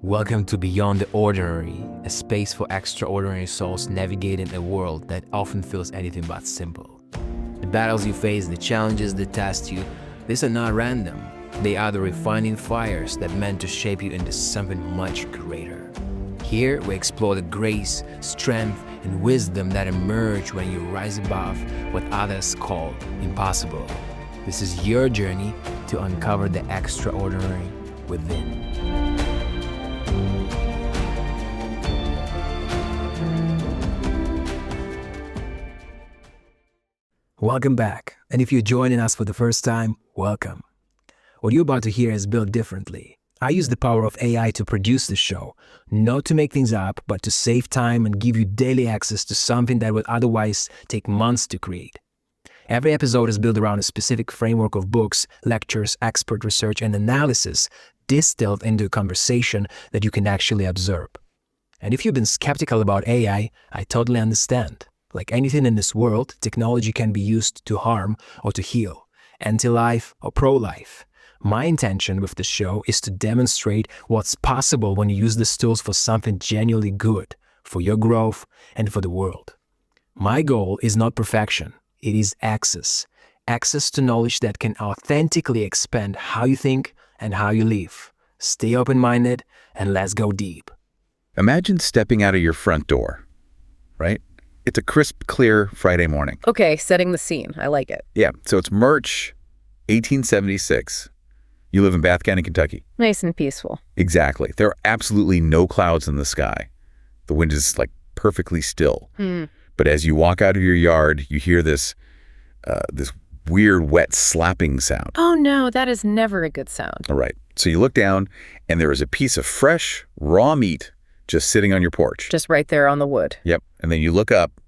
Welcome to Beyond the Ordinary, a space for extraordinary souls navigating a world that often feels anything but simple. The battles you face, the challenges that test you, these are not random. They are the refining fires that meant to shape you into something much greater. Here, we explore the grace, strength, and wisdom that emerge when you rise above what others call impossible. This is your journey to uncover the extraordinary within. Welcome back, and if you're joining us for the first time, welcome. What you're about to hear is built differently. I use the power of AI to produce the show, not to make things up, but to save time and give you daily access to something that would otherwise take months to create. Every episode is built around a specific framework of books, lectures, expert research, and analysis distilled into a conversation that you can actually observe. And if you've been skeptical about AI, I totally understand. Like anything in this world, technology can be used to harm or to heal, anti-life or pro-life. My intention with the show is to demonstrate what's possible when you use these tools for something genuinely good, for your growth and for the world. My goal is not perfection, it is access. Access to knowledge that can authentically expand how you think and how you live. Stay open-minded and let's go deep. Imagine stepping out of your front door, right? It's a crisp, clear Friday morning. Okay, setting the scene. I like it. Yeah, so it's March 1876. You live in Bath County, Kentucky. Nice and peaceful. Exactly. There are absolutely no clouds in the sky. The wind is like perfectly still. But as you walk out of your yard, you hear this weird, wet slapping sound. Oh no, that is never a good sound. All right. So you look down, and there is a piece of fresh, raw meat just sitting on your porch. Just right there on the wood. Yep. And then you look up,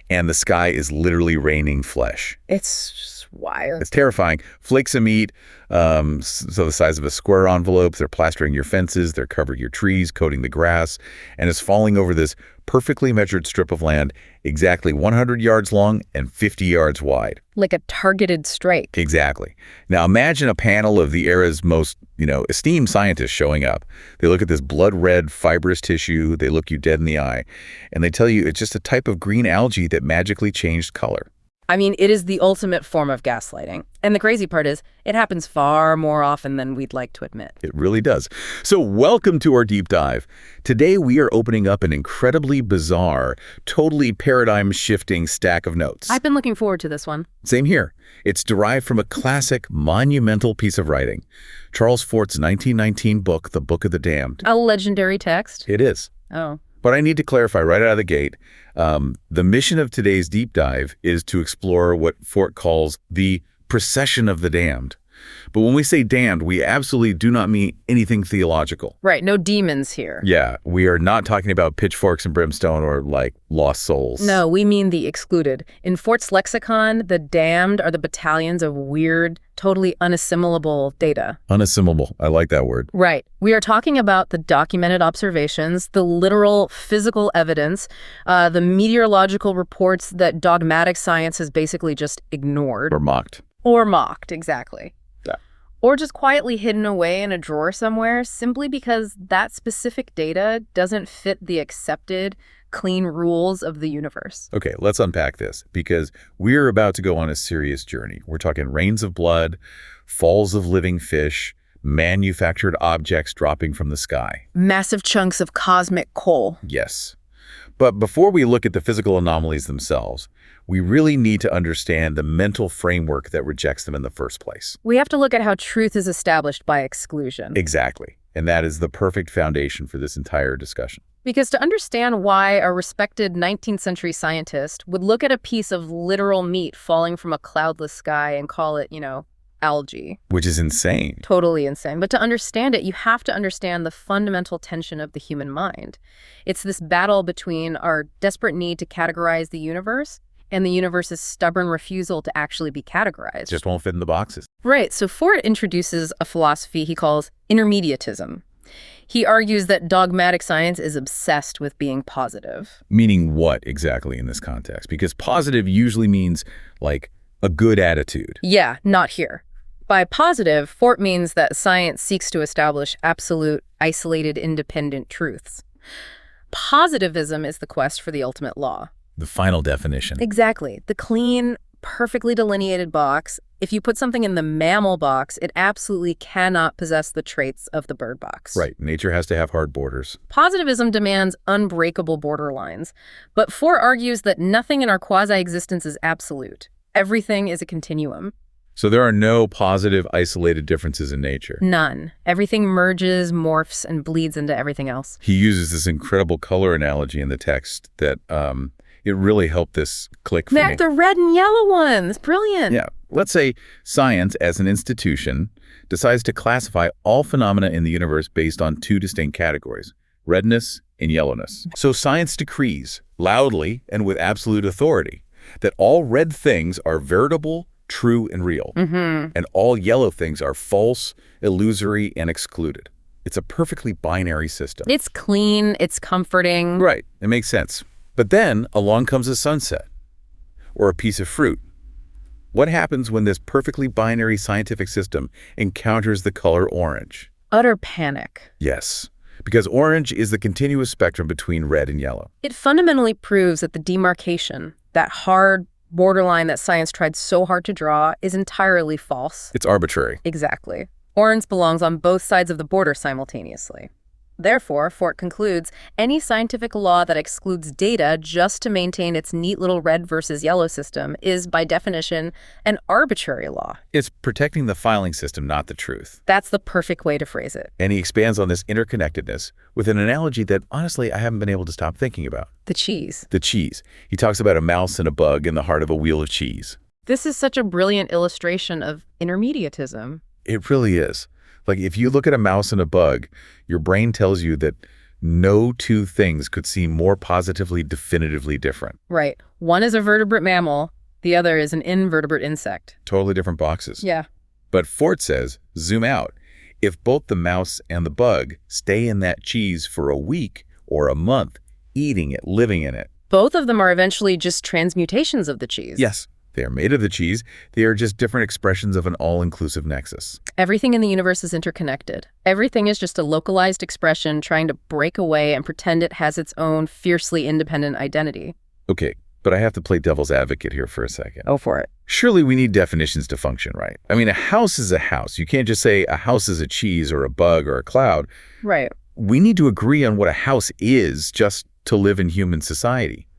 and the sky is literally raining flesh. It's just wild. It's terrifying. Flakes of meat, so the size of a square envelope. They're plastering your fences. They're covering your trees, coating the grass, and it's falling over this perfectly measured strip of land, exactly 100 yards long and 50 yards wide. Like a targeted strike. Exactly. Now imagine a panel of the era's most, esteemed scientists showing up. They look at this blood-red fibrous tissue. They look you dead in the eye, and they tell you it's just a type of green algae that magically changed color. I mean, it is the ultimate form of gaslighting. And the crazy part is, it happens far more often than we'd like to admit. It really does. So welcome to our deep dive. Today we are opening up an incredibly bizarre, totally paradigm-shifting stack of notes. I've been looking forward to this one. Same here. It's derived from a classic, monumental piece of writing. Charles Fort's 1919 book, The Book of the Damned. A legendary text? It is. Oh. But I need to clarify right out of the gate, the mission of today's deep dive is to explore what Fort calls the procession of the damned. But when we say damned, we absolutely do not mean anything theological. Right, no demons here. Yeah, we are not talking about pitchforks and brimstone or, lost souls. No, we mean the excluded. In Fort's lexicon, the damned are the battalions of weird, totally unassimilable data. Unassimilable. I like that word. Right. We are talking about the documented observations, the literal physical evidence, the meteorological reports that dogmatic science has basically just ignored. Or mocked. Or mocked, exactly. Yeah. Or just quietly hidden away in a drawer somewhere simply because that specific data doesn't fit the accepted, clean rules of the universe. Okay, let's unpack this, because we're about to go on a serious journey. We're talking rains of blood, falls of living fish, manufactured objects dropping from the sky. Massive chunks of cosmic coal. Yes. But before we look at the physical anomalies themselves, we really need to understand the mental framework that rejects them in the first place. We have to look at how truth is established by exclusion. Exactly. And that is the perfect foundation for this entire discussion. Because to understand why a respected 19th century scientist would look at a piece of literal meat falling from a cloudless sky and call it, algae. Which is insane. Totally insane. But to understand it, you have to understand the fundamental tension of the human mind. It's this battle between our desperate need to categorize the universe and the universe's stubborn refusal to actually be categorized. Just won't fit in the boxes. Right. So Ford introduces a philosophy he calls Intermediatism. He argues that dogmatic science is obsessed with being positive. Meaning what exactly in this context? Because positive usually means, a good attitude. Yeah, not here. By positive, Fort means that science seeks to establish absolute, isolated, independent truths. Positivism is the quest for the ultimate law. The final definition. Exactly. The clean, perfectly delineated box. If you put something in the mammal box, it absolutely cannot possess the traits of the bird box. Right. Nature has to have hard borders. Positivism demands unbreakable borderlines, but Fort argues that nothing in our quasi-existence is absolute. Everything is a continuum. So there are no positive, isolated differences in nature. None. Everything merges, morphs, and bleeds into everything else. He uses this incredible color analogy in the text that it really helped this click for me. The red and yellow ones. Brilliant. Yeah. Let's say science, as an institution, decides to classify all phenomena in the universe based on two distinct categories, redness and yellowness. So science decrees, loudly and with absolute authority, that all red things are veritable, true, and real, and all yellow things are false, illusory, and excluded. It's a perfectly binary system. It's clean. It's comforting. Right. It makes sense. But then along comes a sunset or a piece of fruit. What happens when this perfectly binary scientific system encounters the color orange? Utter panic. Yes, because orange is the continuous spectrum between red and yellow. It fundamentally proves that the demarcation, that hard borderline that science tried so hard to draw, is entirely false. It's arbitrary. Exactly. Orange belongs on both sides of the border simultaneously. Therefore, Fort concludes, any scientific law that excludes data just to maintain its neat little red versus yellow system is, by definition, an arbitrary law. It's protecting the filing system, not the truth. That's the perfect way to phrase it. And he expands on this interconnectedness with an analogy that, honestly, I haven't been able to stop thinking about. The cheese. The cheese. He talks about a mouse and a bug in the heart of a wheel of cheese. This is such a brilliant illustration of intermediatism. It really is. Like, if you look at a mouse and a bug, your brain tells you that no two things could seem more positively, definitively different. Right. One is a vertebrate mammal, the other is an invertebrate insect. Totally different boxes. Yeah. But Fort says, zoom out. If both the mouse and the bug stay in that cheese for a week or a month, eating it, living in it. Both of them are eventually just transmutations of the cheese. Yes. They are made of the cheese. They are just different expressions of an all-inclusive nexus. Everything in the universe is interconnected. Everything is just a localized expression trying to break away and pretend it has its own fiercely independent identity. Okay, but I have to play devil's advocate here for a second. Oh, for it. Surely we need definitions to function, right? I mean, a house is a house. You can't just say a house is a cheese or a bug or a cloud. Right. We need to agree on what a house is just to live in human society.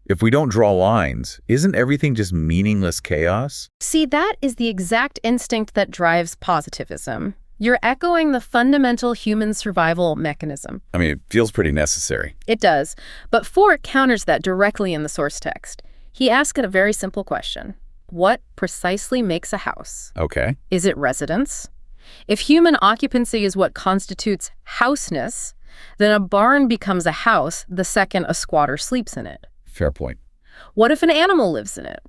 If we don't draw lines, isn't everything just meaningless chaos? See, that is the exact instinct that drives positivism. You're echoing the fundamental human survival mechanism. I mean, it feels pretty necessary. It does. But Fort counters that directly in the source text. He asks it a very simple question. What precisely makes a house? Okay. Is it residence? If human occupancy is what constitutes houseness, then a barn becomes a house the second a squatter sleeps in it. Fair point. What if an animal lives in it?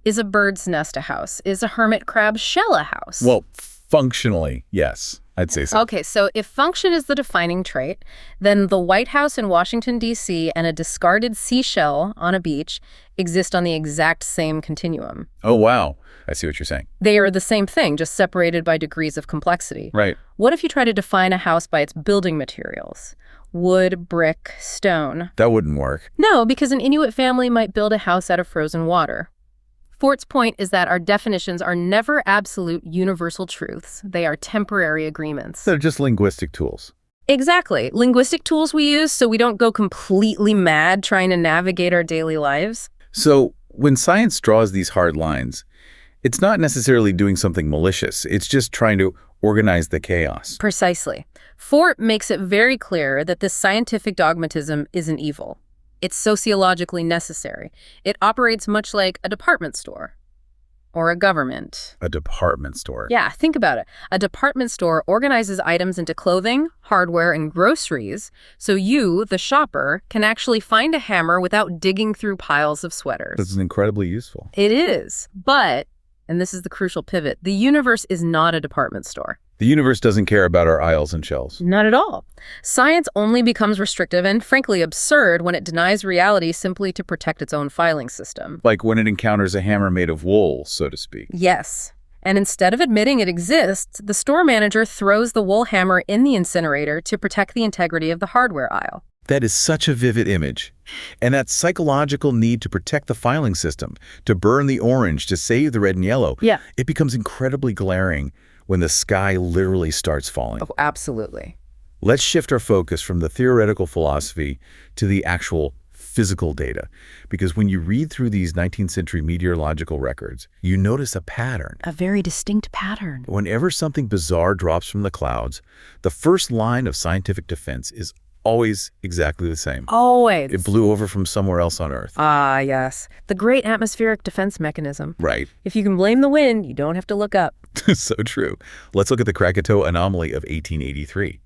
Is a bird's nest a house? Is a hermit crab's shell a house? Well, functionally, yes. I'd say so. Okay, so if function is the defining trait, then the White House in Washington, D.C. and a discarded seashell on a beach exist on the exact same continuum. Oh, wow. I see what you're saying. They are the same thing, just separated by degrees of complexity. Right. What if you try to define a house by its building materials? Wood, brick, stone. That wouldn't work. No, because an Inuit family might build a house out of frozen water. Fort's point is that our definitions are never absolute universal truths. They are temporary agreements. They're just linguistic tools. Exactly. Linguistic tools we use so we don't go completely mad trying to navigate our daily lives. So when science draws these hard lines, it's not necessarily doing something malicious. It's just trying to organize the chaos. Precisely. Fort makes it very clear that this scientific dogmatism isn't evil. It's sociologically necessary. It operates much like a department store or a government. A department store. Yeah, think about it. A department store organizes items into clothing, hardware, and groceries, so you, the shopper, can actually find a hammer without digging through piles of sweaters. This is incredibly useful. It is, but, and this is the crucial pivot, the universe is not a department store. The universe doesn't care about our aisles and shelves. Not at all. Science only becomes restrictive and, frankly, absurd when it denies reality simply to protect its own filing system. Like when it encounters a hammer made of wool, so to speak. Yes. And instead of admitting it exists, the store manager throws the wool hammer in the incinerator to protect the integrity of the hardware aisle. That is such a vivid image. And that psychological need to protect the filing system, to burn the orange, to save the red and yellow, it becomes incredibly glaring when the sky literally starts falling. Oh, absolutely. Let's shift our focus from the theoretical philosophy to the actual physical data. Because when you read through these 19th century meteorological records, you notice a pattern. A very distinct pattern. Whenever something bizarre drops from the clouds, the first line of scientific defense is always exactly the same. Always. It blew over from somewhere else on Earth. Ah, yes. The great atmospheric defense mechanism. Right. If you can blame the wind, you don't have to look up. So true. Let's look at the Krakatoa anomaly of 1883.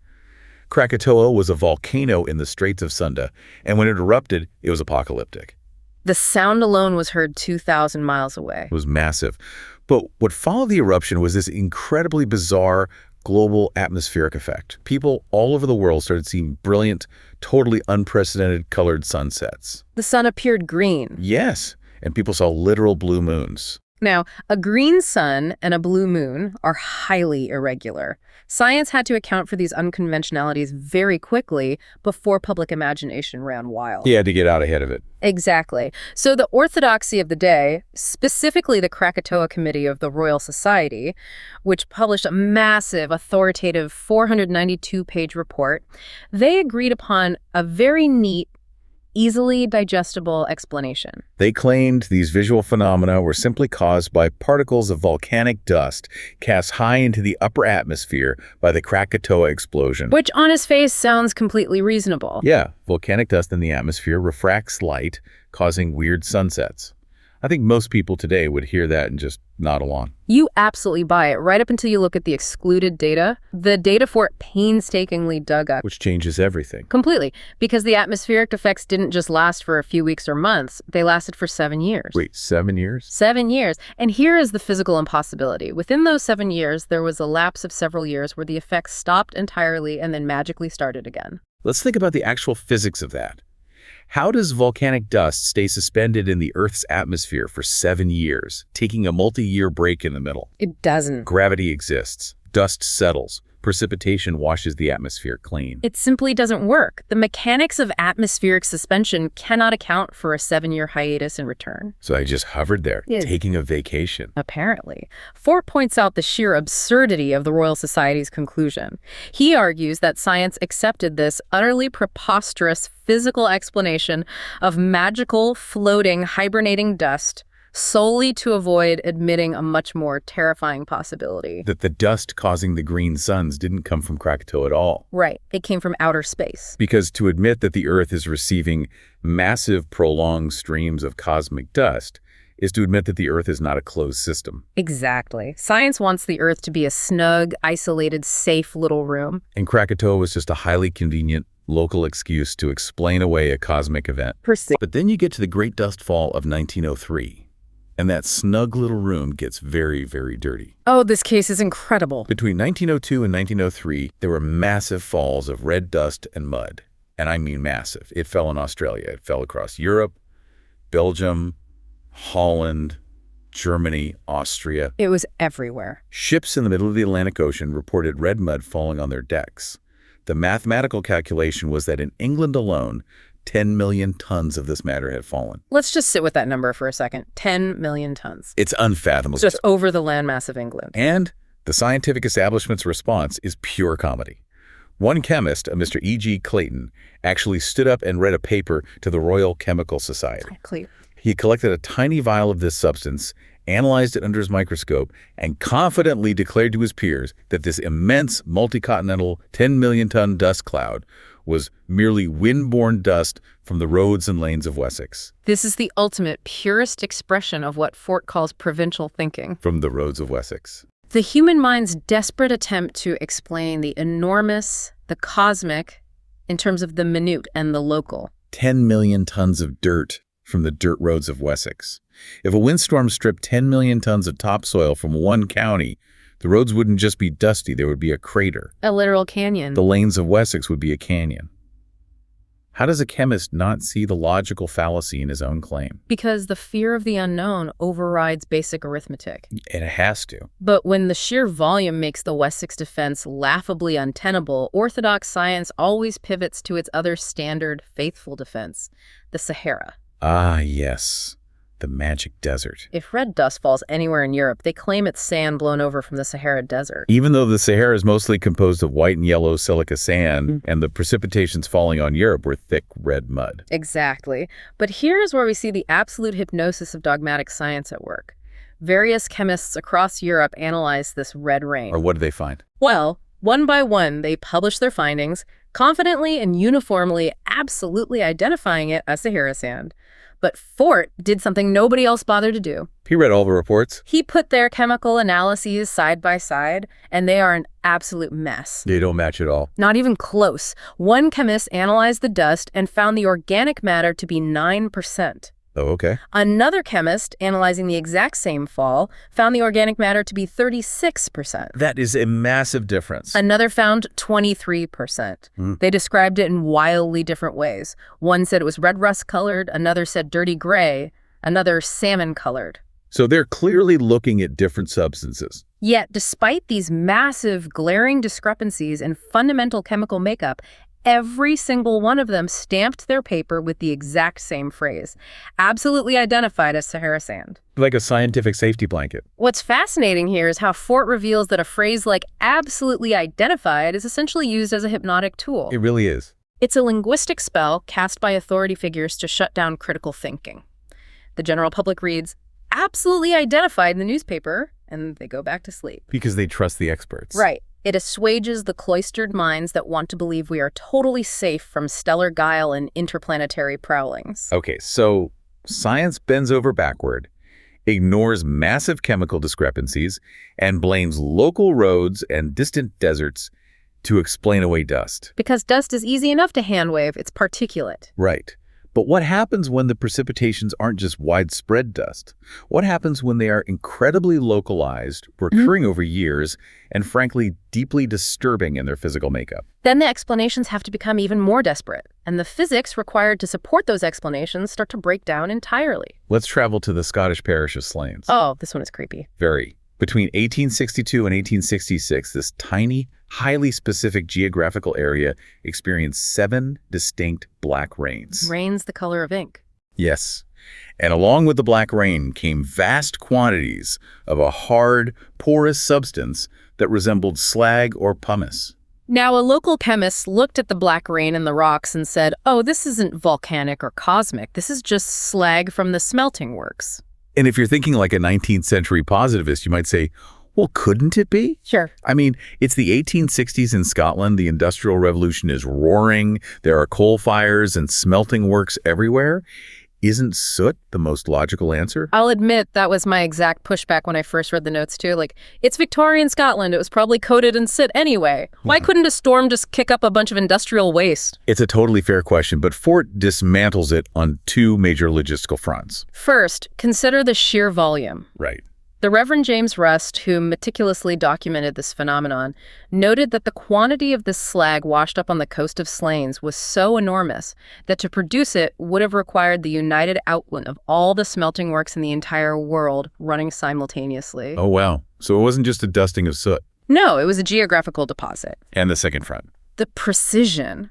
Krakatoa was a volcano in the Straits of Sunda, and when it erupted, it was apocalyptic. The sound alone was heard 2,000 miles away. It was massive. But what followed the eruption was this incredibly bizarre global atmospheric effect. People all over the world started seeing brilliant, totally unprecedented colored sunsets. The sun appeared green. Yes, and people saw literal blue moons. Now, a green sun and a blue moon are highly irregular. Science had to account for these unconventionalities very quickly before public imagination ran wild. He had to get out ahead of it. Exactly. So the orthodoxy of the day, specifically the Krakatoa Committee of the Royal Society, which published a massive, authoritative 492-page report, they agreed upon a very neat, easily digestible explanation. They claimed these visual phenomena were simply caused by particles of volcanic dust cast high into the upper atmosphere by the Krakatoa explosion. Which on its face sounds completely reasonable. Yeah, volcanic dust in the atmosphere refracts light, causing weird sunsets. I think most people today would hear that and just nod along. You absolutely buy it, right up until you look at the excluded data. The data for it painstakingly dug up. Which changes everything. Completely. Because the atmospheric effects didn't just last for a few weeks or months. They lasted for 7 years. Wait, 7 years? 7 years. And here is the physical impossibility. Within those 7 years, there was a lapse of several years where the effects stopped entirely and then magically started again. Let's think about the actual physics of that. How does volcanic dust stay suspended in the Earth's atmosphere for 7 years, taking a multi-year break in the middle? It doesn't. Gravity exists. Dust settles. Precipitation washes the atmosphere clean. It simply doesn't work. The mechanics of atmospheric suspension cannot account for a 7-year hiatus in return. So I just hovered there, taking a vacation. Apparently. Fort points out the sheer absurdity of the Royal Society's conclusion. He argues that science accepted this utterly preposterous physical explanation of magical, floating, hibernating dust solely to avoid admitting a much more terrifying possibility. That the dust causing the green suns didn't come from Krakatoa at all. Right. It came from outer space. Because to admit that the Earth is receiving massive, prolonged streams of cosmic dust is to admit that the Earth is not a closed system. Exactly. Science wants the Earth to be a snug, isolated, safe little room. And Krakatoa was just a highly convenient local excuse to explain away a cosmic event. But then you get to the Great Dust Fall of 1903. And that snug little room gets very, very dirty. Oh, this case is incredible. Between 1902 and 1903, there were massive falls of red dust and mud. And I mean massive. It fell in Australia. It fell across Europe, Belgium, Holland, Germany, Austria. It was everywhere. Ships in the middle of the Atlantic Ocean reported red mud falling on their decks. The mathematical calculation was that in England alone, 10 million tons of this matter had fallen. Let's just sit with that number for a second. 10 million tons. It's unfathomable. Just over the landmass of England. And the scientific establishment's response is pure comedy. One chemist, a Mr. E.G. Clayton, actually stood up and read a paper to the Royal Chemical Society. He collected a tiny vial of this substance, analyzed it under his microscope, and confidently declared to his peers that this immense multi-continental 10 million ton dust cloud was merely wind-borne dust from the roads and lanes of Wessex. This is the ultimate, purest expression of what Fort calls provincial thinking. From the roads of Wessex. The human mind's desperate attempt to explain the enormous, the cosmic, in terms of the minute and the local. 10 million tons of dirt from the dirt roads of Wessex. If a windstorm stripped 10 million tons of topsoil from one county, the roads wouldn't just be dusty, there would be a crater. A literal canyon. The lanes of Wessex would be a canyon. How does a chemist not see the logical fallacy in his own claim? Because the fear of the unknown overrides basic arithmetic. It has to. But when the sheer volume makes the Wessex defense laughably untenable, orthodox science always pivots to its other standard, faithful defense, the Sahara. Ah, yes. The magic desert. If red dust falls anywhere in Europe, they claim it's sand blown over from the Sahara Desert. Even though the Sahara is mostly composed of white and yellow silica sand, and the precipitations falling on Europe were thick red mud. Exactly. But here's where we see the absolute hypnosis of dogmatic science at work. Various chemists across Europe analyzed this red rain. Or what did they find? Well, one by one, they published their findings, confidently and uniformly, absolutely identifying it as Sahara sand. But Fort did something nobody else bothered to do. He read all the reports. He put their chemical analyses side by side, and they are an absolute mess. They don't match at all. Not even close. One chemist analyzed the dust and found the organic matter to be 9%. Oh, okay. Another chemist, analyzing the exact same fall, found the organic matter to be 36%. That is a massive difference. Another found 23%. They described it in wildly different ways. One said it was red rust colored, another said dirty gray, another salmon colored. So they're clearly looking at different substances. Yet, despite these massive, glaring discrepancies in fundamental chemical makeup, every single one of them stamped their paper with the exact same phrase, absolutely identified as Sahara sand. Like a scientific safety blanket. What's fascinating here is how Fort reveals that a phrase like absolutely identified is essentially used as a hypnotic tool. It really is. It's a linguistic spell cast by authority figures to shut down critical thinking. The general public reads, absolutely identified in the newspaper, and they go back to sleep. Because they trust the experts. Right. It assuages the cloistered minds that want to believe we are totally safe from stellar guile and interplanetary prowlings. Okay, so science bends over backward, ignores massive chemical discrepancies, and blames local roads and distant deserts to explain away dust. Because dust is easy enough to handwave, it's particulate. Right. But what happens when the precipitations aren't just widespread dust? What happens when they are incredibly localized, recurring over years, and frankly, deeply disturbing in their physical makeup? Then the explanations have to become even more desperate, and the physics required to support those explanations start to break down entirely. Let's travel to the Scottish parish of Slains. Oh, this one is creepy. Very. Between 1862 and 1866, this tiny, highly specific geographical area experienced 7 distinct black rains. Rain's the color of ink. Yes. And along with the black rain came vast quantities of a hard, porous substance that resembled slag or pumice. Now, a local chemist looked at the black rain in the rocks and said, oh, this isn't volcanic or cosmic. This is just slag from the smelting works. And if you're thinking like a 19th century positivist, you might say, well, couldn't it be? Sure. I mean, it's the 1860s in Scotland. The Industrial Revolution is roaring. There are coal fires and smelting works everywhere. Isn't soot the most logical answer? I'll admit that was my exact pushback when I first read the notes, too. Like, it's Victorian Scotland. It was probably coated in soot anyway. Why couldn't a storm just kick up a bunch of industrial waste? It's a totally fair question, but Fort dismantles it on 2 major logistical fronts. First, consider the sheer volume. Right. The Reverend James Rust, who meticulously documented this phenomenon, noted that the quantity of this slag washed up on the coast of Slains was so enormous that to produce it would have required the united output of all the smelting works in the entire world running simultaneously. Oh, wow. So it wasn't just a dusting of soot. No, it was a geographical deposit. And the second front. The precision.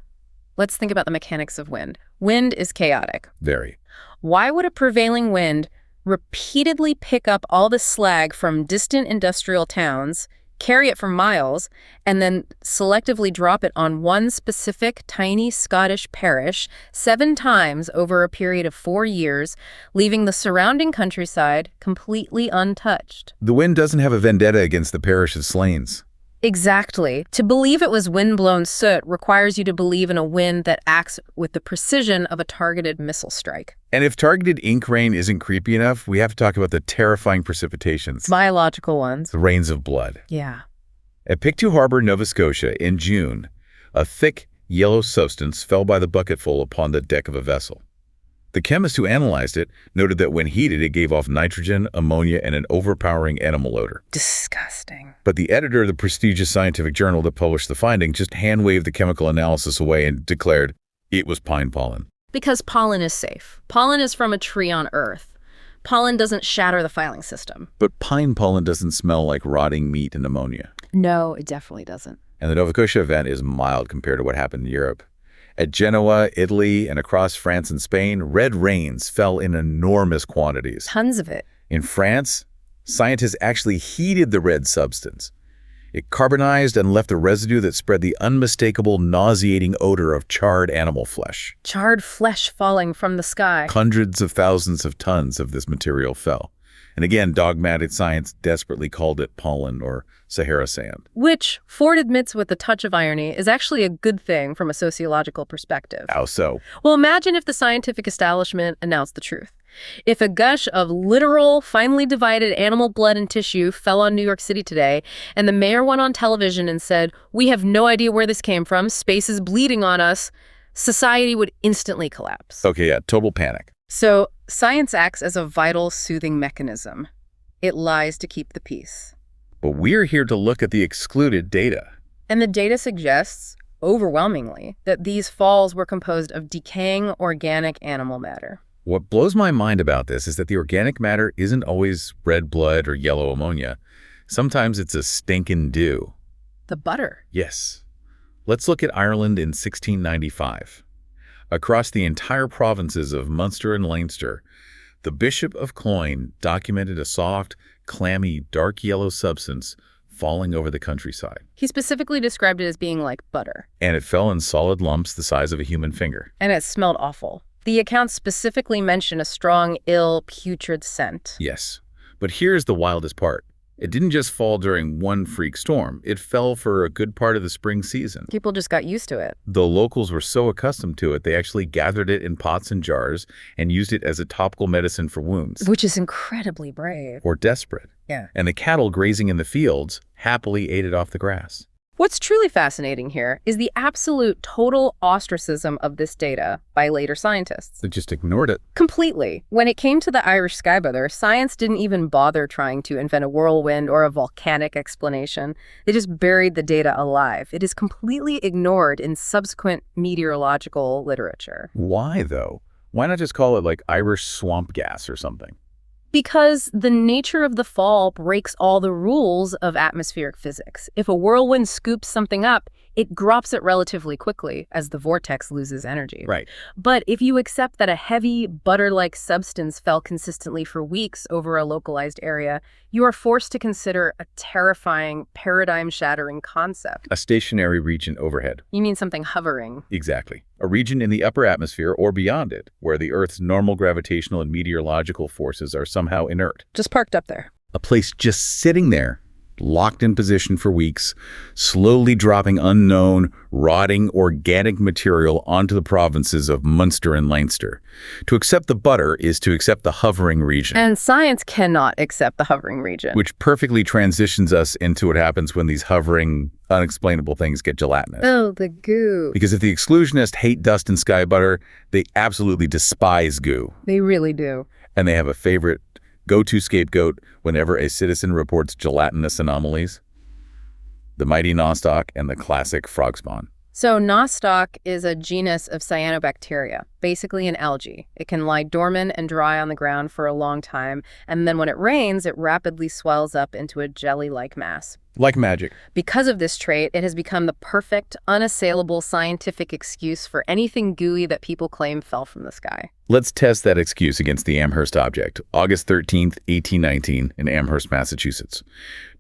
Let's think about the mechanics of wind. Wind is chaotic. Very. Why would a prevailing wind repeatedly pick up all the slag from distant industrial towns, carry it for miles, and then selectively drop it on one specific tiny Scottish parish 7 times over a period of 4 years, leaving the surrounding countryside completely untouched? The wind doesn't have a vendetta against the parish of Slains. Exactly. To believe it was wind-blown soot requires you to believe in a wind that acts with the precision of a targeted missile strike. And if targeted ink rain isn't creepy enough, we have to talk about the terrifying precipitations. Biological ones. The rains of blood. Yeah. At Pictou Harbor, Nova Scotia, in June, a thick, yellow substance fell by the bucketful upon the deck of a vessel. The chemist who analyzed it noted that when heated, it gave off nitrogen, ammonia, and an overpowering animal odor. Disgusting. But the editor of the prestigious scientific journal that published the finding just hand-waved the chemical analysis away and declared, It was pine pollen. Because pollen is safe. Pollen is from a tree on Earth. Pollen doesn't shatter the filing system. But pine pollen doesn't smell like rotting meat and ammonia. No, it definitely doesn't. And the Nova Scotia event is mild compared to what happened in Europe. At Genoa, Italy, and across France and Spain, red rains fell in enormous quantities. Tons of it. In France, scientists actually heated the red substance. It carbonized and left a residue that spread the unmistakable, nauseating odor of charred animal flesh. Charred flesh falling from the sky. Hundreds of thousands of tons of this material fell. And again, dogmatic science desperately called it pollen or Sahara sand. Which, Ford admits with a touch of irony, is actually a good thing from a sociological perspective. How so? Well, imagine if the scientific establishment announced the truth. If a gush of literal, finely divided animal blood and tissue fell on New York City today, and the mayor went on television and said, "We have no idea where this came from, space is bleeding on us," society would instantly collapse. Okay, yeah, total panic. So, science acts as a vital soothing mechanism. It lies to keep the peace. But we're here to look at the excluded data. And the data suggests, overwhelmingly, that these falls were composed of decaying organic animal matter. What blows my mind about this is that the organic matter isn't always red blood or yellow ammonia. Sometimes it's a stinking dew. The butter. Yes. Let's look at Ireland in 1695. Across the entire provinces of Munster and Leinster, the Bishop of Cloyne documented a soft, clammy, dark yellow substance falling over the countryside. He specifically described it as being like butter. And it fell in solid lumps the size of a human finger. And it smelled awful. The accounts specifically mention a strong, ill, putrid scent. Yes. But here's the wildest part. It didn't just fall during one freak storm. It fell for a good part of the spring season. People just got used to it. The locals were so accustomed to it, they actually gathered it in pots and jars and used it as a topical medicine for wounds. Which is incredibly brave. Or desperate. Yeah. And the cattle grazing in the fields happily ate it off the grass. What's truly fascinating here is the absolute total ostracism of this data by later scientists. They just ignored it. Completely. When it came to the Irish sky butter, science didn't even bother trying to invent a whirlwind or a volcanic explanation. They just buried the data alive. It is completely ignored in subsequent meteorological literature. Why, though? Why not just call it like Irish swamp gas or something? Because the nature of the fall breaks all the rules of atmospheric physics. If a whirlwind scoops something up, it drops it relatively quickly as the vortex loses energy. Right. But if you accept that a heavy, butter-like substance fell consistently for weeks over a localized area, you are forced to consider a terrifying, paradigm-shattering concept. A stationary region overhead. You mean something hovering. Exactly. A region in the upper atmosphere or beyond it, where the Earth's normal gravitational and meteorological forces are somehow inert. Just parked up there. A place just sitting there, locked in position for weeks, slowly dropping unknown, rotting organic material onto the provinces of Munster and Leinster. To accept the butter is to accept the hovering region. And science cannot accept the hovering region. Which perfectly transitions us into what happens when these hovering, unexplainable things get gelatinous. Oh, the goo. Because if the exclusionists hate dust and sky butter, they absolutely despise goo. They really do. And they have a favorite go-to scapegoat whenever a citizen reports gelatinous anomalies: the mighty nostoc and the classic frog spawn. So nostoc is a genus of cyanobacteria, basically an algae. It can lie dormant and dry on the ground for a long time, and then when it rains, it rapidly swells up into a jelly-like mass. Like magic. Because of this trait, it has become the perfect, unassailable scientific excuse for anything gooey that people claim fell from the sky. Let's test that excuse against the Amherst object, August 13th, 1819, in Amherst, Massachusetts.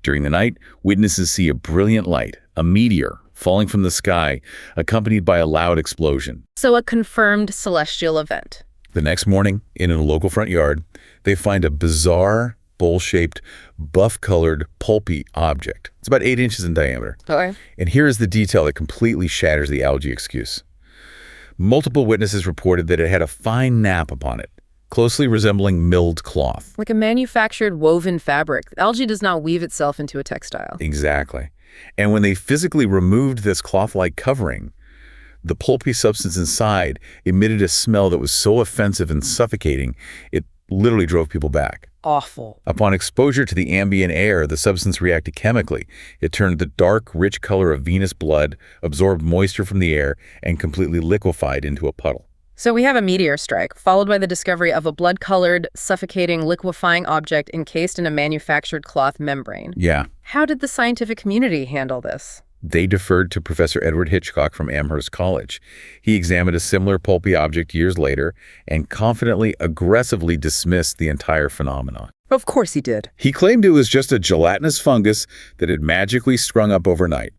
During the night, witnesses see a brilliant light, a meteor, falling from the sky, accompanied by a loud explosion. So a confirmed celestial event. The next morning, in a local front yard, they find a bizarre, bowl-shaped, buff-colored, pulpy object. It's about 8 inches in diameter. Okay. And here is the detail that completely shatters the algae excuse. Multiple witnesses reported that it had a fine nap upon it, closely resembling milled cloth. Like a manufactured woven fabric. Algae does not weave itself into a textile. Exactly. And when they physically removed this cloth-like covering, the pulpy substance inside emitted a smell that was so offensive and suffocating, it literally drove people back. awful. Upon exposure to the ambient air, the substance reacted chemically. It turned the dark, rich color of venous blood, absorbed moisture from the air, and completely liquefied into a puddle. So we have a meteor strike, followed by the discovery of a blood-colored, suffocating, liquefying object encased in a manufactured cloth membrane. Yeah. How did the scientific community handle this? They deferred to Professor Edward Hitchcock from Amherst College. He examined a similar pulpy object years later and confidently, aggressively dismissed the entire phenomenon. Of course he did. He claimed it was just a gelatinous fungus that had magically sprung up overnight.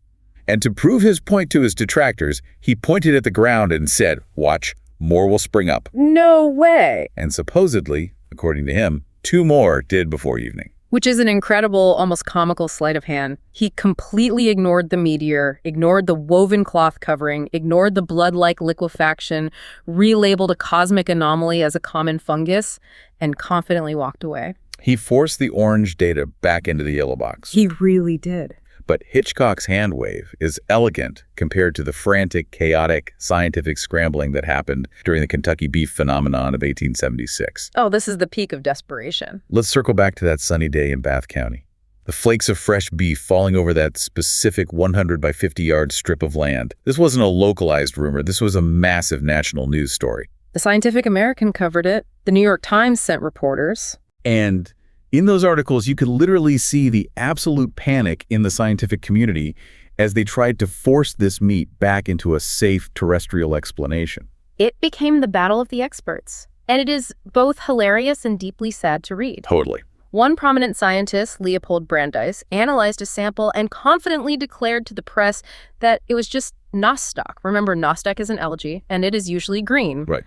And to prove his point to his detractors, he pointed at the ground and said, "Watch, more will spring up." No way! And supposedly, according to him, 2 more did before evening. Which is an incredible, almost comical sleight of hand. He completely ignored the meteor, ignored the woven cloth covering, ignored the blood-like liquefaction, relabeled a cosmic anomaly as a common fungus, and confidently walked away. He forced the orange data back into the yellow box. He really did. But Hitchcock's hand wave is elegant compared to the frantic, chaotic, scientific scrambling that happened during the Kentucky beef phenomenon of 1876. Oh, this is the peak of desperation. Let's circle back to that sunny day in Bath County. The flakes of fresh beef falling over that specific 100 by 50-yard strip of land. This wasn't a localized rumor. This was a massive national news story. The Scientific American covered it. The New York Times sent reporters. And in those articles, you could literally see the absolute panic in the scientific community as they tried to force this meat back into a safe terrestrial explanation. It became the battle of the experts. And it is both hilarious and deeply sad to read. Totally. One prominent scientist, Leopold Brandeis, analyzed a sample and confidently declared to the press that it was just nostoc. Remember, nostoc is an algae, and it is usually green. Right.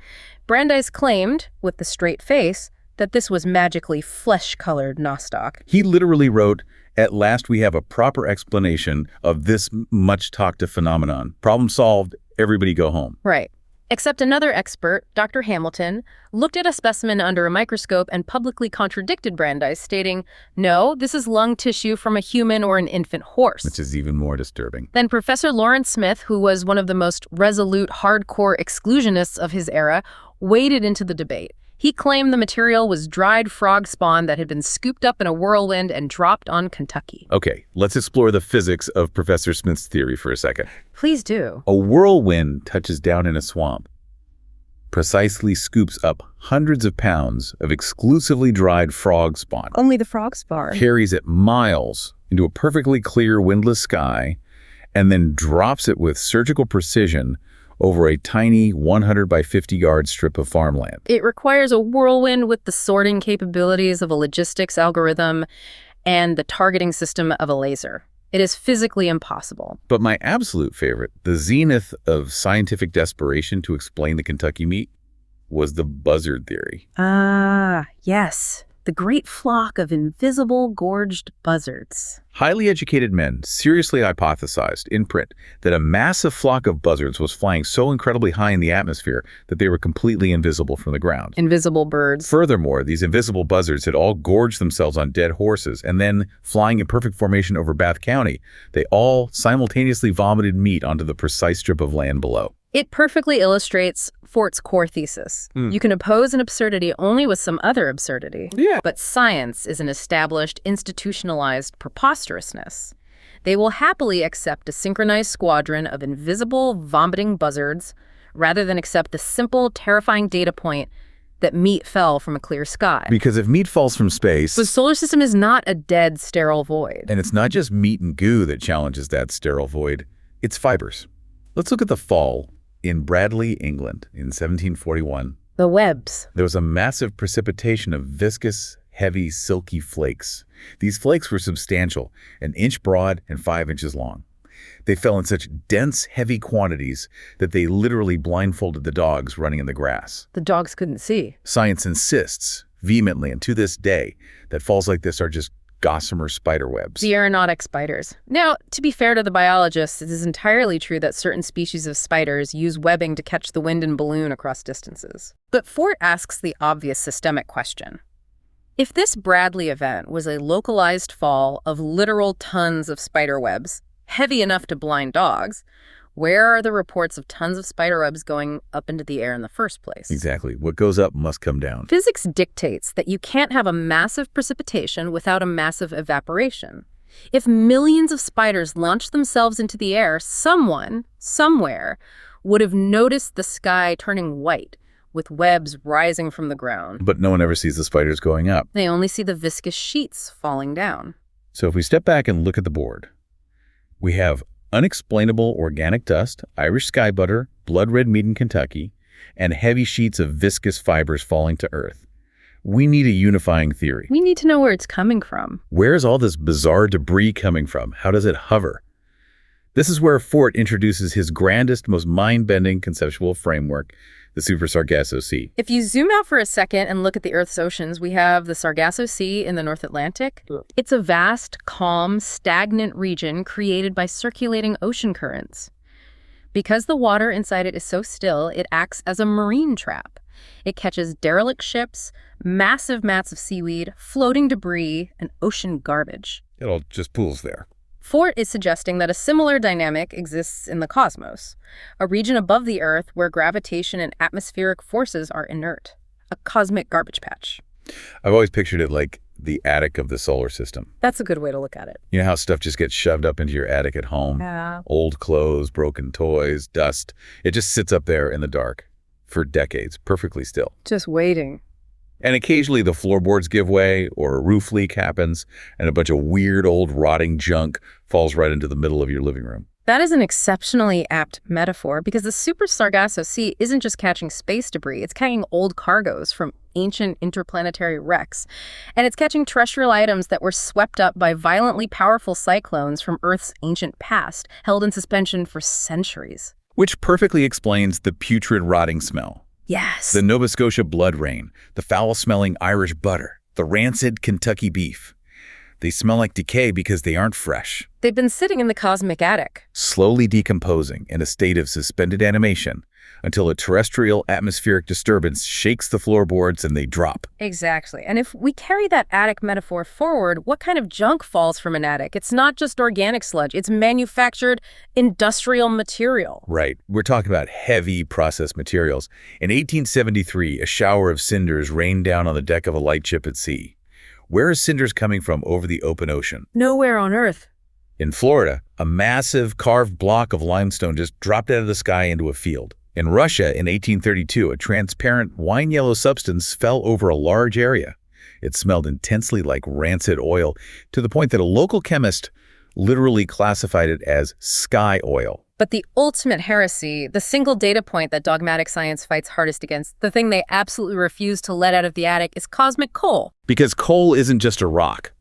Brandeis claimed, with the straight face, that this was magically flesh-colored nostoc. He literally wrote, "At last we have a proper explanation of this much-talked-of phenomenon. Problem solved, everybody go home." Right. Except another expert, Dr. Hamilton, looked at a specimen under a microscope and publicly contradicted Brandeis, stating, "No, this is lung tissue from a human or an infant horse." Which is even more disturbing. Then Professor Lawrence Smith, who was one of the most resolute, hardcore exclusionists of his era, waded into the debate. He claimed the material was dried frog spawn that had been scooped up in a whirlwind and dropped on Kentucky. Okay, let's explore the physics of Professor Smith's theory for a second. Please do. A whirlwind touches down in a swamp, precisely scoops up hundreds of pounds of exclusively dried frog spawn, Only the frog spawn. carries it miles into a perfectly clear windless sky, and then drops it with surgical precision over a tiny 100 by 50-yard strip of farmland. It requires a whirlwind with the sorting capabilities of a logistics algorithm and the targeting system of a laser. It is physically impossible. But my absolute favorite, the zenith of scientific desperation to explain the Kentucky meat, was the buzzard theory. Ah, yes. The great flock of invisible, gorged buzzards. Highly educated men seriously hypothesized in print that a massive flock of buzzards was flying so incredibly high in the atmosphere that they were completely invisible from the ground. Invisible birds. Furthermore, these invisible buzzards had all gorged themselves on dead horses, and then, flying in perfect formation over Bath County, they all simultaneously vomited meat onto the precise strip of land below. It perfectly illustrates Fort's core thesis. You can oppose an absurdity only with some other absurdity. Yeah. But science is an established, institutionalized preposterousness. They will happily accept a synchronized squadron of invisible, vomiting buzzards rather than accept the simple, terrifying data point that meat fell from a clear sky. Because if meat falls from space, The solar system is not a dead, sterile void. and it's not just meat and goo that challenges that sterile void, it's fibers. Let's look at the fall in Bradley, England, in 1741. The webs. There was a massive precipitation of viscous, heavy, silky flakes. These flakes were substantial, an inch broad and 5 inches long. They fell in such dense, heavy quantities that they literally blindfolded the dogs running in the grass. The dogs couldn't see. Science insists vehemently, and to this day, that falls like this are just gossamer spider webs. The aeronautic spiders. Now, to be fair to the biologists, it is entirely true that certain species of spiders use webbing to catch the wind and balloon across distances. But Fort asks the obvious systemic question. If this Bradley event was a localized fall of literal tons of spider webs, heavy enough to blind dogs, Where are the reports of tons of spider webs going up into the air in the first place? Exactly. What goes up must come down. Physics dictates that you can't have a massive precipitation without a massive evaporation. If millions of spiders launched themselves into the air, someone, somewhere, would have noticed the sky turning white, with webs rising from the ground. But no one ever sees the spiders going up. They only see the viscous sheets falling down. So if we step back and look at the board, we have unexplainable organic dust, Irish sky butter, blood red meat in Kentucky, and heavy sheets of viscous fibers falling to Earth. We need a unifying theory. We need to know where it's coming from. Where is all this bizarre debris coming from? How does it hover? This is where Fort introduces his grandest, most mind-bending conceptual framework, the Super Sargasso Sea. If you zoom out for a second and look at the Earth's oceans, we have the Sargasso Sea in the North Atlantic. It's a vast, calm, stagnant region created by circulating ocean currents. Because the water inside it is so still, it acts as a marine trap. It catches derelict ships, massive mats of seaweed, floating debris, and ocean garbage. It all just pools there. Fort is suggesting that a similar dynamic exists in the cosmos, a region above the Earth where gravitation and atmospheric forces are inert, a cosmic garbage patch. I've always pictured it like the attic of the solar system. That's a good way to look at it. You know how stuff just gets shoved up into your attic at home? Yeah. Old clothes, broken toys, dust. It just sits up there in the dark for decades, perfectly still. Just waiting. And occasionally the floorboards give way or a roof leak happens and a bunch of weird old rotting junk falls right into the middle of your living room. That is an exceptionally apt metaphor because the Super Sargasso Sea isn't just catching space debris, it's carrying old cargoes from ancient interplanetary wrecks. And it's catching terrestrial items that were swept up by violently powerful cyclones from Earth's ancient past, held in suspension for centuries. Which perfectly explains the putrid rotting smell. Yes. The Nova Scotia blood rain, the foul-smelling Irish butter, the rancid Kentucky beef. They smell like decay because they aren't fresh. They've been sitting in the cosmic attic, Slowly decomposing in a state of suspended animation until a terrestrial atmospheric disturbance shakes the floorboards and they drop. Exactly. And if we carry that attic metaphor forward, what kind of junk falls from an attic? It's not just organic sludge, it's manufactured industrial material. Right. We're talking about heavy processed materials. In 1873, a shower of cinders rained down on the deck of a light ship at sea. Where are cinders coming from over the open ocean? Nowhere on Earth. In Florida, a massive carved block of limestone just dropped out of the sky into a field. In Russia, in 1832, a transparent wine-yellow substance fell over a large area. It smelled intensely like rancid oil, to the point that a local chemist literally classified it as sky oil. But the ultimate heresy, the single data point that dogmatic science fights hardest against, the thing they absolutely refuse to let out of the attic, is cosmic coal. Because coal isn't just a rock.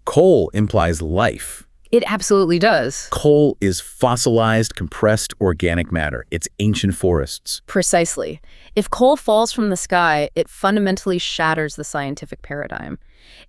Coal implies life. It absolutely does. Coal is fossilized, compressed organic matter. It's ancient forests. Precisely. If coal falls from the sky, it fundamentally shatters the scientific paradigm.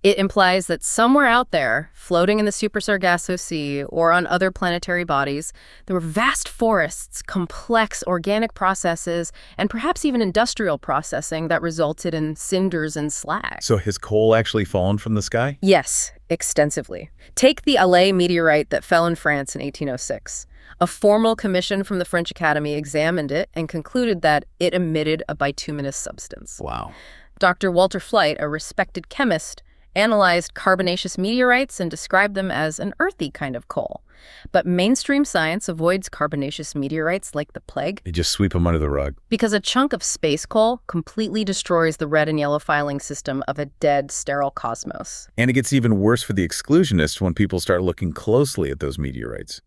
It implies that somewhere out there, floating in the Super Sargasso Sea or on other planetary bodies, there were vast forests, complex organic processes, and perhaps even industrial processing that resulted in cinders and slag. So has coal actually fallen from the sky? Yes, extensively. Take the Alais meteorite that fell in France in 1806. A formal commission from the French Academy examined it and concluded that it emitted a bituminous substance. Wow. Dr. Walter Flight, a respected chemist, analyzed carbonaceous meteorites and described them as an earthy kind of coal. But mainstream science avoids carbonaceous meteorites like the plague. They just sweep them under the rug. Because a chunk of space coal completely destroys the red and yellow filing system of a dead, sterile cosmos. And it gets even worse for the exclusionists when people start looking closely at those meteorites.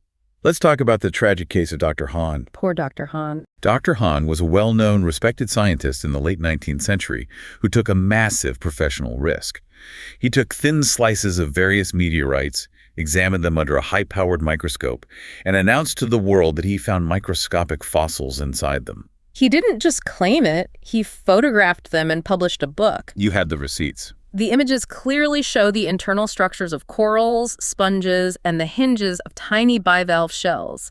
Let's talk about the tragic case of Dr. Hahn. Poor Dr. Hahn. Dr. Hahn was a well-known, respected scientist in the late 19th century who took a massive professional risk. He took thin slices of various meteorites, examined them under a high-powered microscope, and announced to the world that he found microscopic fossils inside them. He didn't just claim it, he photographed them and published a book. You had the receipts. The images clearly show the internal structures of corals, sponges, and the hinges of tiny bivalve shells.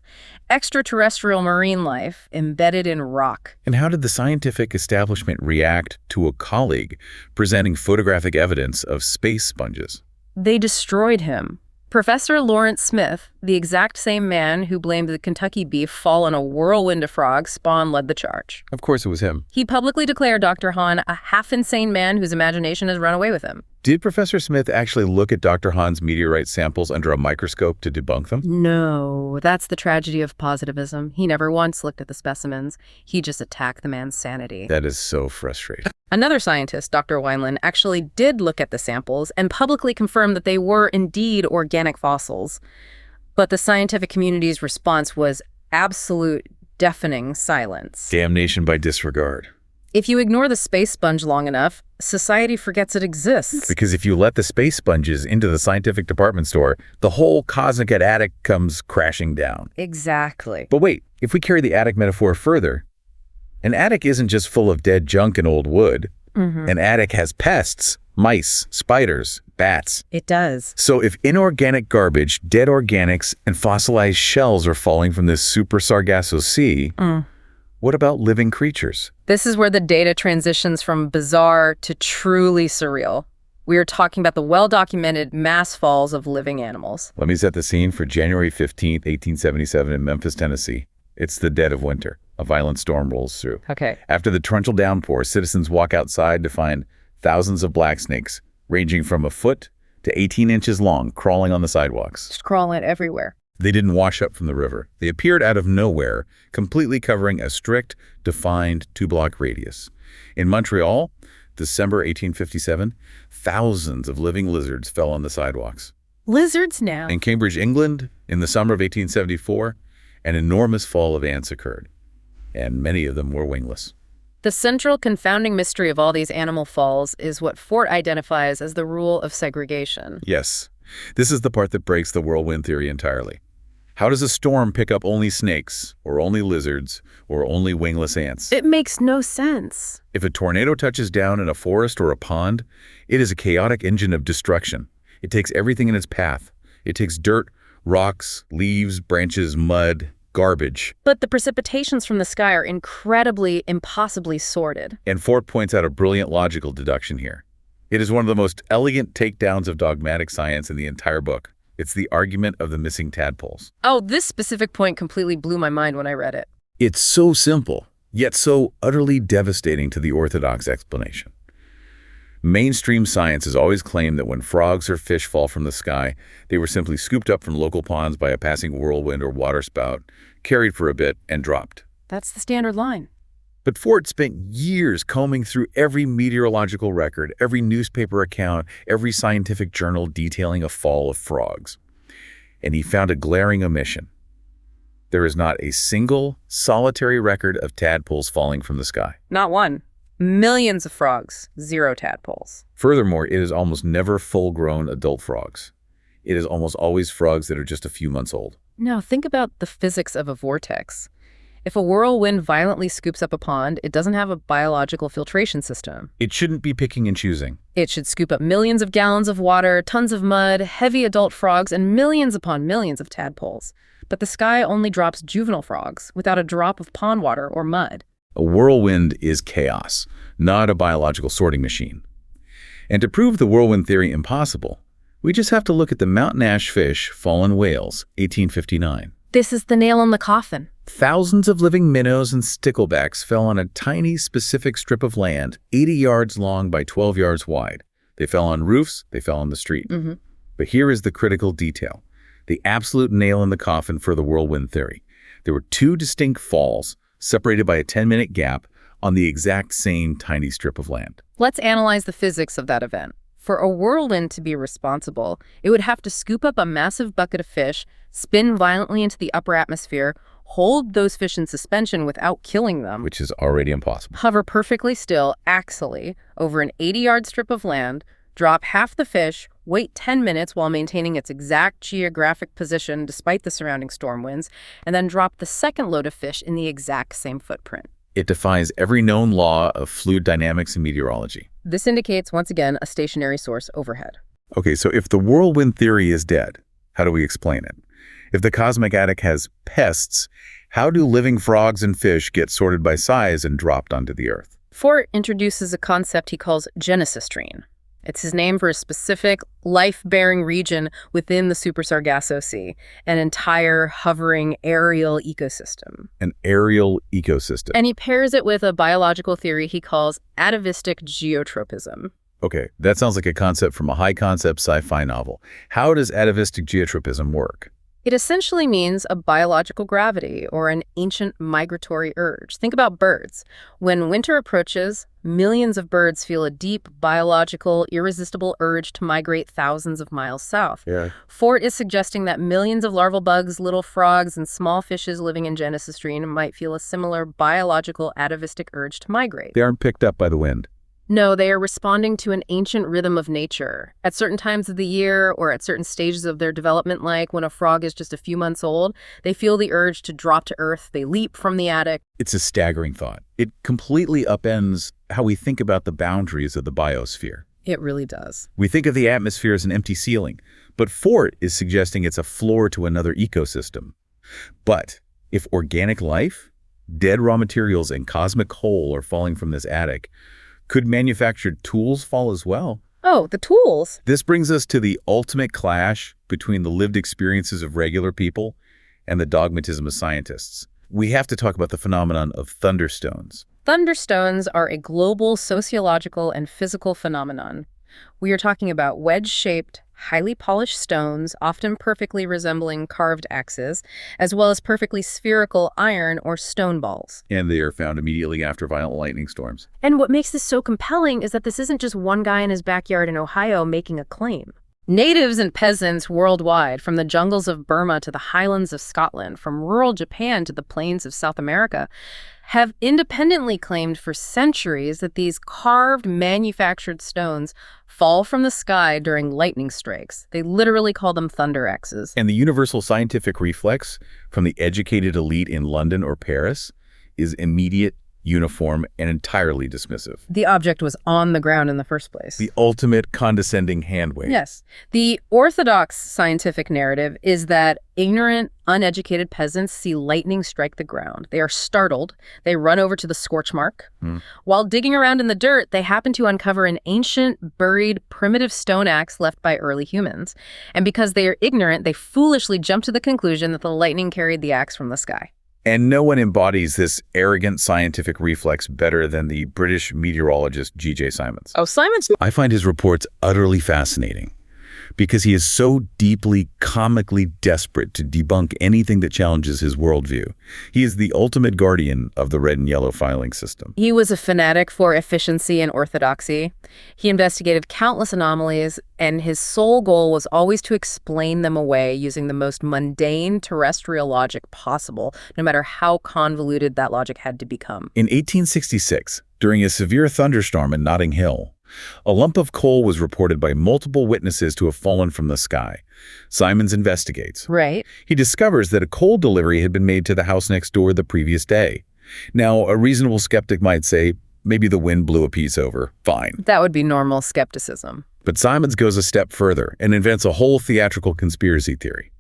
Extraterrestrial marine life embedded in rock. And how did the scientific establishment react to a colleague presenting photographic evidence of space sponges? They destroyed him. Professor Lawrence Smith, the exact same man who blamed the Kentucky beef fall on a whirlwind of frogs, Spawn led the charge. Of course it was him. He publicly declared Dr. Hahn a half-insane man whose imagination has run away with him. Did Professor Smith actually look at Dr. Hahn's meteorite samples under a microscope to debunk them? No, that's the tragedy of positivism. He never once looked at the specimens. He just attacked the man's sanity. That is so frustrating. Another scientist, Dr. Wineland, actually did look at the samples and publicly confirmed that they were indeed organic fossils. But the scientific community's response was absolute deafening silence. Damnation by disregard. If you ignore the space sponge long enough, society forgets it exists. Because if you let the space sponges into the scientific department store, the whole cosmic attic comes crashing down. Exactly. But wait, if we carry the attic metaphor further, an attic isn't just full of dead junk and old wood. An attic has pests, mice, spiders, bats. It does. So if inorganic garbage, dead organics, and fossilized shells are falling from this super Sargasso Sea, what about living creatures? This is where the data transitions from bizarre to truly surreal. We are talking about the well-documented mass falls of living animals. Let me set the scene for January 15th, 1877 in Memphis, Tennessee. It's the dead of winter. A violent storm rolls through. Okay. After the torrential downpour, citizens walk outside to find thousands of black snakes, ranging from a foot to 18 inches long, crawling on the sidewalks. Just crawling everywhere. They didn't wash up from the river. They appeared out of nowhere, completely covering a strict, defined 2-block radius. In Montreal, December 1857, thousands of living lizards fell on the sidewalks. Lizards now. In Cambridge, England, in the summer of 1874, an enormous fall of ants occurred, and many of them were wingless. The central confounding mystery of all these animal falls is what Fort identifies as the rule of segregation. Yes, this is the part that breaks the whirlwind theory entirely. How does a storm pick up only snakes, or only lizards, or only wingless ants? It makes no sense. If a tornado touches down in a forest or a pond, it is a chaotic engine of destruction. It takes everything in its path. It takes dirt, rocks, leaves, branches, mud, garbage. But the precipitations from the sky are incredibly, impossibly sorted. And Fort points out a brilliant logical deduction here. It is one of the most elegant takedowns of dogmatic science in the entire book. It's the argument of the missing tadpoles. Oh, this specific point completely blew my mind when I read it. It's so simple, yet so utterly devastating to the orthodox explanation. Mainstream science has always claimed that when frogs or fish fall from the sky, they were simply scooped up from local ponds by a passing whirlwind or waterspout, carried for a bit, and dropped. That's the standard line. But Ford spent years combing through every meteorological record, every newspaper account, every scientific journal detailing a fall of frogs. And he found a glaring omission. There is not a single, solitary record of tadpoles falling from the sky. Not one. Millions of frogs, 0 tadpoles. Furthermore, it is almost never full-grown adult frogs. It is almost always frogs that are just a few months old. Now, think about the physics of a vortex. If a whirlwind violently scoops up a pond, it doesn't have a biological filtration system. It shouldn't be picking and choosing. It should scoop up millions of gallons of water, tons of mud, heavy adult frogs, and millions upon millions of tadpoles. But the sky only drops juvenile frogs without a drop of pond water or mud. A whirlwind is chaos, not a biological sorting machine. And to prove the whirlwind theory impossible, we just have to look at the mountain ash fish fall in Wales, 1859. This is the nail in the coffin. Thousands of living minnows and sticklebacks fell on a tiny, specific strip of land, 80 yards long by 12 yards wide. They fell on roofs, they fell on the street. But here is the critical detail, the absolute nail in the coffin for the whirlwind theory. There were 2 distinct falls, separated by a 10-minute gap, on the exact same tiny strip of land. Let's analyze the physics of that event. For a whirlwind to be responsible, it would have to scoop up a massive bucket of fish, spin violently into the upper atmosphere, hold those fish in suspension without killing them, Which is already impossible. hover perfectly still, axially, over an 80-yard strip of land, drop half the fish, wait 10 minutes while maintaining its exact geographic position despite the surrounding storm winds, and then drop the second load of fish in the exact same footprint. It defies every known law of fluid dynamics and meteorology. This indicates, once again, a stationary source overhead. Okay, so if the whirlwind theory is dead, how do we explain it? If the cosmic attic has pests, how do living frogs and fish get sorted by size and dropped onto the Earth? Fort introduces a concept he calls genesistrine. It's his name for a specific life-bearing region within the Super Sargasso Sea, an entire hovering aerial ecosystem. An aerial ecosystem. And he pairs it with a biological theory he calls atavistic geotropism. Okay, that sounds like a concept from a high-concept sci-fi novel. How does atavistic geotropism work? It essentially means a biological gravity or an ancient migratory urge. Think about birds. When winter approaches, millions of birds feel a deep, biological, irresistible urge to migrate thousands of miles south. Yeah. Fort is suggesting that millions of larval bugs, little frogs, and small fishes living in Genesis Stream might feel a similar biological atavistic urge to migrate. They aren't picked up by the wind. No, they are responding to an ancient rhythm of nature. At certain times of the year or at certain stages of their development, like when a frog is just a few months old, they feel the urge to drop to earth. They leap from the attic. It's a staggering thought. It completely upends how we think about the boundaries of the biosphere. It really does. We think of the atmosphere as an empty ceiling, but Fort is suggesting it's a floor to another ecosystem. But if organic life, dead raw materials, and cosmic coal are falling from this attic, could manufactured tools fall as well? Oh, the tools. This brings us to the ultimate clash between the lived experiences of regular people and the dogmatism of scientists. We have to talk about the phenomenon of thunderstones. Thunderstones are a global sociological and physical phenomenon. We are talking about wedge-shaped, highly polished stones, often perfectly resembling carved axes, as well as perfectly spherical iron or stone balls. And they are found immediately after violent lightning storms. And what makes this so compelling is that this isn't just one guy in his backyard in Ohio making a claim. Natives and peasants worldwide, from the jungles of Burma to the highlands of Scotland, from rural Japan to the plains of South America, have independently claimed for centuries that these carved, manufactured stones fall from the sky during lightning strikes. They literally call them thunder axes. And the universal scientific reflex from the educated elite in London or Paris is immediate, uniform, and entirely dismissive. The object was on the ground in the first place. The ultimate condescending hand wave. Yes. The orthodox scientific narrative is that ignorant, uneducated peasants see lightning strike the ground. They are startled. They run over to the scorch mark. While digging around in the dirt, they happen to uncover an ancient, buried, primitive stone axe left by early humans. And because they are ignorant, they foolishly jump to the conclusion that the lightning carried the axe from the sky. And no one embodies this arrogant scientific reflex better than the British meteorologist G.J. Simons. Oh, Simons? I find his reports utterly fascinating because he is so deeply, comically desperate to debunk anything that challenges his worldview. He is the ultimate guardian of the red and yellow filing system. He was a fanatic for efficiency and orthodoxy. He investigated countless anomalies, and his sole goal was always to explain them away using the most mundane terrestrial logic possible, no matter how convoluted that logic had to become. In 1866, during a severe thunderstorm in Notting Hill, a lump of coal was reported by multiple witnesses to have fallen from the sky. Simons investigates. Right. He discovers that a coal delivery had been made to the house next door the previous day. Now, a reasonable skeptic might say, maybe the wind blew a piece over. Fine. That would be normal skepticism. But Simons goes a step further and invents a whole theatrical conspiracy theory.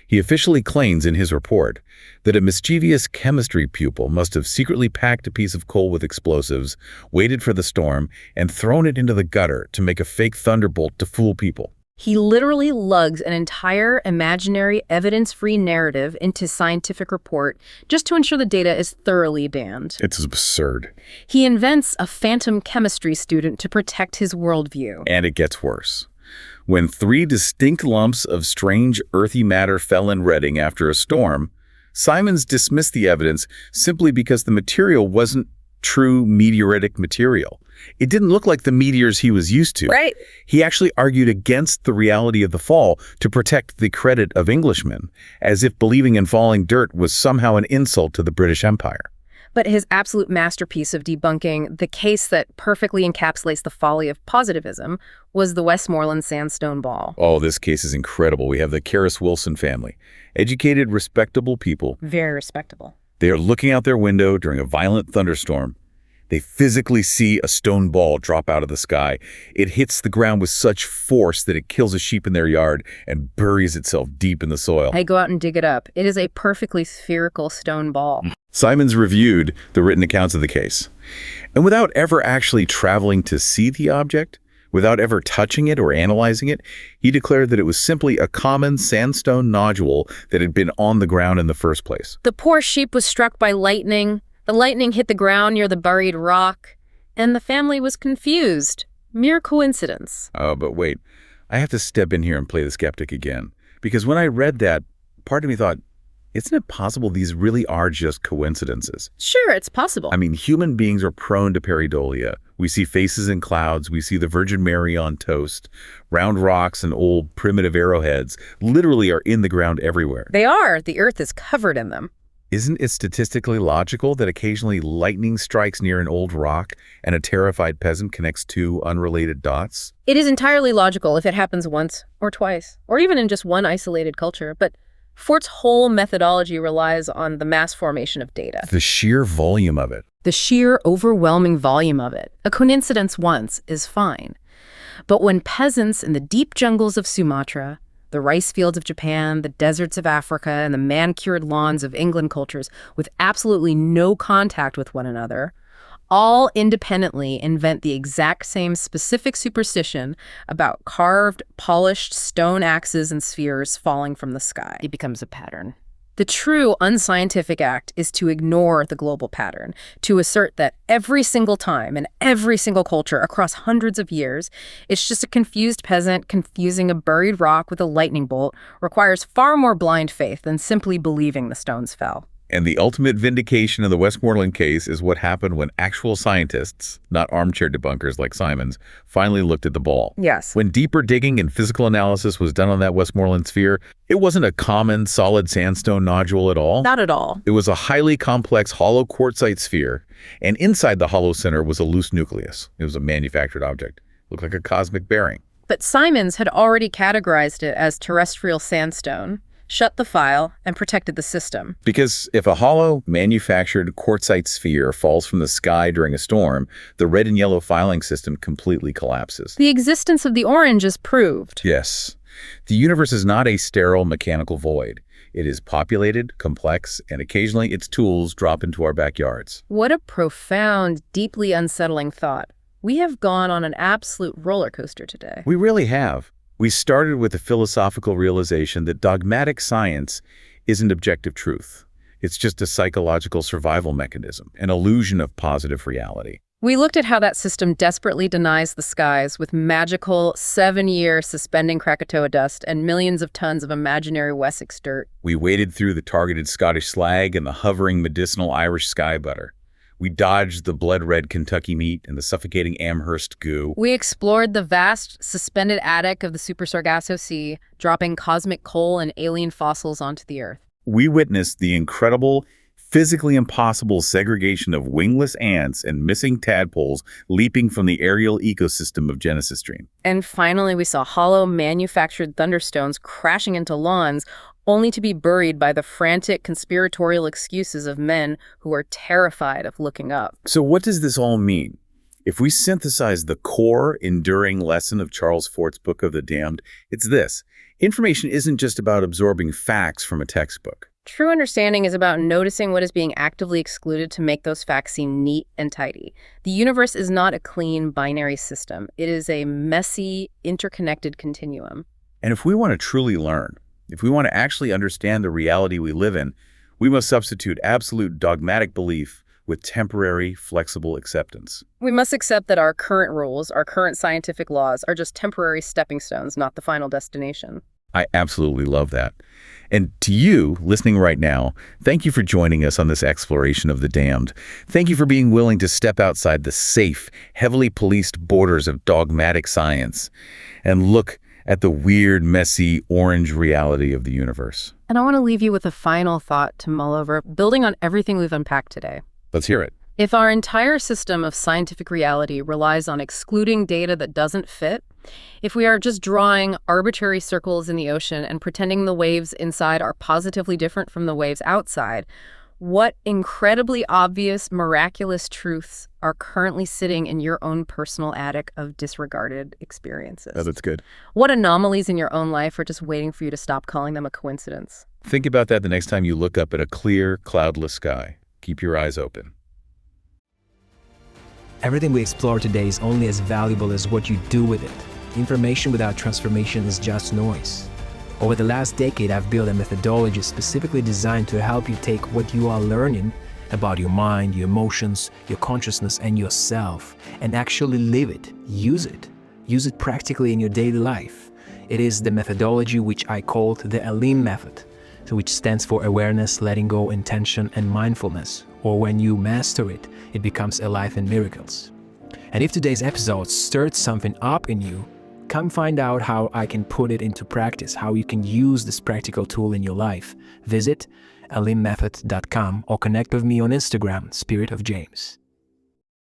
He officially claims in his report that a mischievous chemistry pupil must have secretly packed a piece of coal with explosives, waited for the storm, and thrown it into the gutter to make a fake thunderbolt to fool people. He literally lugs an entire imaginary, evidence-free narrative into scientific report just to ensure the data is thoroughly banned. It's absurd. He invents a phantom chemistry student to protect his worldview. And it gets worse. When 3 distinct lumps of strange earthy matter fell in Reading after a storm, Simons dismissed the evidence simply because the material wasn't true meteoritic material. It didn't look like the meteors he was used to. Right. He actually argued against the reality of the fall to protect the credit of Englishmen, as if believing in falling dirt was somehow an insult to the British Empire. But his absolute masterpiece of debunking the case that perfectly encapsulates the folly of positivism was the Westmoreland sandstone ball. Oh, this case is incredible. We have the Karras Wilson family. Educated, respectable people. Very respectable. They are looking out their window during a violent thunderstorm. They physically see a stone ball drop out of the sky. It hits the ground with such force that it kills a sheep in their yard and buries itself deep in the soil. Hey, go out and dig it up. It is a perfectly spherical stone ball. Simons reviewed the written accounts of the case. And without ever actually traveling to see the object, Without ever touching it or analyzing it, he declared that it was simply a common sandstone nodule that had been on the ground in the first place. The poor sheep was struck by lightning. The lightning hit the ground near the buried rock, and the family was confused. Mere coincidence. Oh, but wait, I have to step in here and play the skeptic again. Because when I read that, part of me thought, isn't it possible these really are just coincidences? Sure, it's possible. I mean, human beings are prone to pareidolia. We see faces in clouds, we see the Virgin Mary on toast. Round rocks and old primitive arrowheads literally are in the ground everywhere. They are. The earth is covered in them. Isn't it statistically logical that occasionally lightning strikes near an old rock and a terrified peasant connects two unrelated dots? It is entirely logical if it happens once or twice, or even in just one isolated culture, but Fort's whole methodology relies on the mass formation of data. The sheer volume of it. The sheer overwhelming volume of it. A coincidence once is fine. But when peasants in the deep jungles of Sumatra, the rice fields of Japan, the deserts of Africa, and the manicured lawns of England cultures with absolutely no contact with one another, all independently invent the exact same specific superstition about carved, polished stone axes and spheres falling from the sky, it becomes a pattern. The true unscientific act is to ignore the global pattern, to assert that every single time in every single culture across hundreds of years, it's just a confused peasant confusing a buried rock with a lightning bolt requires far more blind faith than simply believing the stones fell. And the ultimate vindication of the Westmoreland case is what happened when actual scientists, not armchair debunkers like Simons, finally looked at the ball. Yes. When deeper digging and physical analysis was done on that Westmoreland sphere, it wasn't a common solid sandstone nodule at all. Not at all. It was a highly complex hollow quartzite sphere, and inside the hollow center was a loose nucleus. It was a manufactured object. It looked like a cosmic bearing. But Simons had already categorized it as terrestrial sandstone, shut the file, and protected the system. Because if a hollow, manufactured quartzite sphere falls from the sky during a storm, the red and yellow filing system completely collapses. The existence of the orange is proved. Yes. The universe is not a sterile mechanical void. It is populated, complex, and occasionally its tools drop into our backyards. What a profound, deeply unsettling thought. We have gone on an absolute roller coaster today. We really have. We started with the philosophical realization that dogmatic science isn't objective truth. It's just a psychological survival mechanism, an illusion of positive reality. We looked at how that system desperately denies the skies with magical 7-year suspending Krakatoa dust and millions of tons of imaginary Wessex dirt. We waded through the targeted Scottish slag and the hovering medicinal Irish sky butter. We dodged the blood-red Kentucky meat and the suffocating Amherst goo. We explored the vast, suspended attic of the Super Sargasso Sea, dropping cosmic coal and alien fossils onto the Earth. We witnessed the incredible, physically impossible segregation of wingless ants and missing tadpoles leaping from the aerial ecosystem of Genesis Stream. And finally, we saw hollow, manufactured thunderstones crashing into lawns, only to be buried by the frantic conspiratorial excuses of men who are terrified of looking up. So what does this all mean? If we synthesize the core, enduring lesson of Charles Fort's Book of the Damned, it's this. Information isn't just about absorbing facts from a textbook. True understanding is about noticing what is being actively excluded to make those facts seem neat and tidy. The universe is not a clean binary system. It is a messy, interconnected continuum. And if we want to truly learn, if we want to actually understand the reality we live in, we must substitute absolute dogmatic belief with temporary, flexible acceptance. We must accept that our current rules, our current scientific laws, are just temporary stepping stones, not the final destination. I absolutely love that. And to you, listening right now, thank you for joining us on this exploration of the damned. Thank you for being willing to step outside the safe, heavily policed borders of dogmatic science and look at the weird, messy, orange reality of the universe. And I want to leave you with a final thought to mull over, building on everything we've unpacked today. Let's hear it. If our entire system of scientific reality relies on excluding data that doesn't fit, if we are just drawing arbitrary circles in the ocean and pretending the waves inside are positively different from the waves outside, what incredibly obvious, miraculous truths are currently sitting in your own personal attic of disregarded experiences? Oh, that's good. What anomalies in your own life are just waiting for you to stop calling them a coincidence? Think about that the next time you look up at a clear, cloudless sky. Keep your eyes open. Everything we explore today is only as valuable as what you do with it. Information without transformation is just noise. Over the last decade, I've built a methodology specifically designed to help you take what you are learning about your mind, your emotions, your consciousness, and yourself, and actually live it, use it. Use it practically in your daily life. It is the methodology which I called the ALIM method, which stands for awareness, letting go, intention, and mindfulness. Or when you master it, it becomes a life in miracles. And if today's episode stirred something up in you, come find out how I can put it into practice, how you can use this practical tool in your life. Visit alimmethod.com or connect with me on Instagram, Spirit of James.